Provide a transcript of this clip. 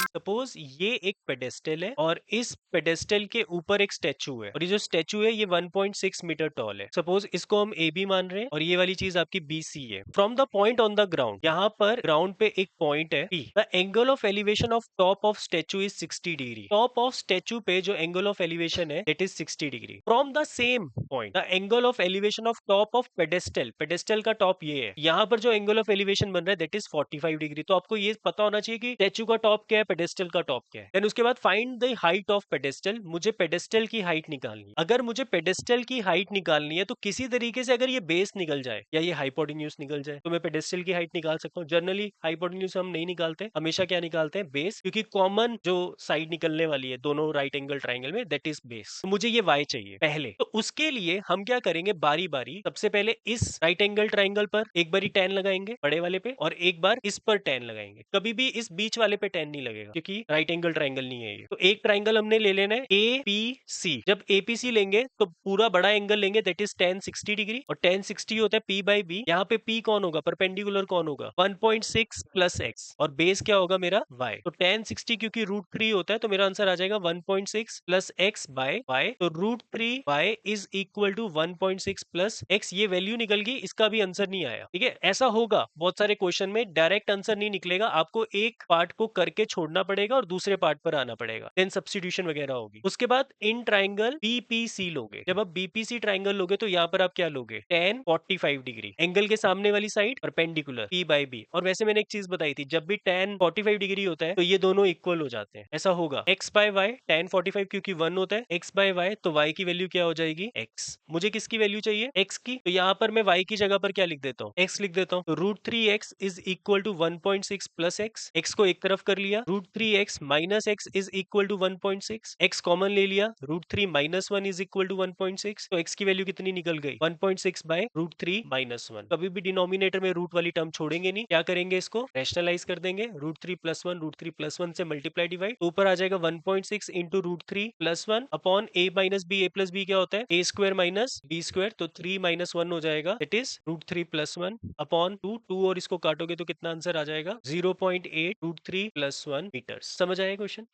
Suppose ये एक pedestal है और इस पेडेस्टल के ऊपर एक स्टेचू है और ये जो स्टेचू है ये 1.6 मीटर टॉल है। सपोज इसको हम ए बी मान रहे हैं और ये वाली चीज आपकी बी सी है। From the point on the ground, यहाँ पर ग्राउंड पे एक पॉइंट है P. The angle of elevation of top of statue is 60 degree. Top of statue पे जो एंगल ऑफ एलिवेशन है that is 60 degree. From the same point the angle of elevation of top of pedestal, pedestal का top ये है, यहाँ पर जो angle of elevation बन रहा है दैट इज 45 डिग्री। तो आपको ये पता होना चाहिए कि स्टेचू का टॉप क्या है, पेडेस्टल का टॉप क्या है। देन उसके बाद find the height of pedestal, मुझे पेडेस्टल की हाइट निकालनी है। अगर मुझे पेडेस्टल की हाइट निकालनी है तो किसी तरीके से अगर ये बेस निकल जाए या ये हाइपोटेन्यूज निकल जाए तो मैं पेडेस्टल की हाइट निकाल सकता हूँ। जनरली हाइपोटेन्यूज हम नहीं निकालते, हमेशा क्या निकालते हैं, बेस, क्योंकि कॉमन जो साइड निकलने वाली है दोनों राइट एंगल ट्राइंगल में दैट इज बेस। तो मुझे ये y चाहिए पहले। तो उसके लिए हम क्या करेंगे, बारी बारी सबसे पहले इस राइट एंगल ट्राइंगल पर एक बारी tan लगाएंगे बड़े वाले पे और एक बार इस पर tan लगाएंगे। कभी भी इस बीच वाले पे tan नहीं लगेगा क्योंकि राइट एंगल ट्राइंगल नहीं है ये। तो एक ट्राइंगल हमने ले लेना है APC। जब APC लेंगे तो पूरा बड़ा एंगल लेंगे दैट इज tan 60 डिग्री और tan 60 होता है P बाई बी। यहाँ पे P कौन होगा, परपेंडिकुलर कौन होगा, 1.6 प्लस x और बेस क्या होगा मेरा y। तो tan 60 क्योंकि √3 होता है तो मेरा आंसर आ जाएगा 1.6 प्लस x बाय y। तो √3 y is equal to 1.6 plus x। ये वैल्यू निकल गई, इसका भी आंसर नहीं आया। ठीक है, ऐसा होगा बहुत सारे क्वेश्चन में, डायरेक्ट आंसर नहीं निकलेगा, आपको एक पार्ट को करके छोड़ना पड़ेगा और दूसरे पार्ट पर आना पड़ेगा, देन सब्स्टिट्यूशन वगैरह होगी। उसके बाद इन ट्राइंगल बीपीसी लोगे। जब आप बीपीसी ट्राइंगल लोगे तो यहाँ पर आप क्या लोगे, tan 45 डिग्री, एंगल के सामने वाली side perpendicular P by B. और वैसे मैंने एक चीज बताई थी, जब भी tan 45 डिग्री होता है तो ये दोनों इक्वल हो जाते हैं। ऐसा होगा x बाय वाई, tan 45 क्योंकि 1 होता है, x बाय वाई, तो y की वैल्यू क्या हो जाएगी, x। मुझे किसकी वैल्यू चाहिए, x की। तो यहाँ पर मैं y की जगह पर क्या लिख देता हूँ, x लिख देता हूँ। तो √3x is equal to 1.6 plus x, x को एक तरफ कर लिया, √3x minus x is equal to 1.6, x common ले लिया, √3 माइनस 1 इज इक्वल टू 1.6। तो x की वैल्यू कितनी निकल गई, 1.6 बाय √3 माइनस 1। कभी भी डिनोमिनेटर में रूट वाली टर्म छोड़ेंगे नहीं, क्या करेंगे, इसको रैशनलाइज कर देंगे, √3 प्लस 1, √3 प्लस 1 से मल्टीप्लाई डिवाइड, ऊपर आ जाएगा 1.6 into √3 plus 1 upon a minus B. a plus B क्या होता है, a square minus B square. तो 3 माइनस 1 हो जाएगा, इट इज √3 प्लस 1 अपॉन 2, 2 और इसको काटोगे तो कितना आंसर आ जाएगा, 0.8 √3 प्लस 1 मीटर। समझ आया क्वेश्चन।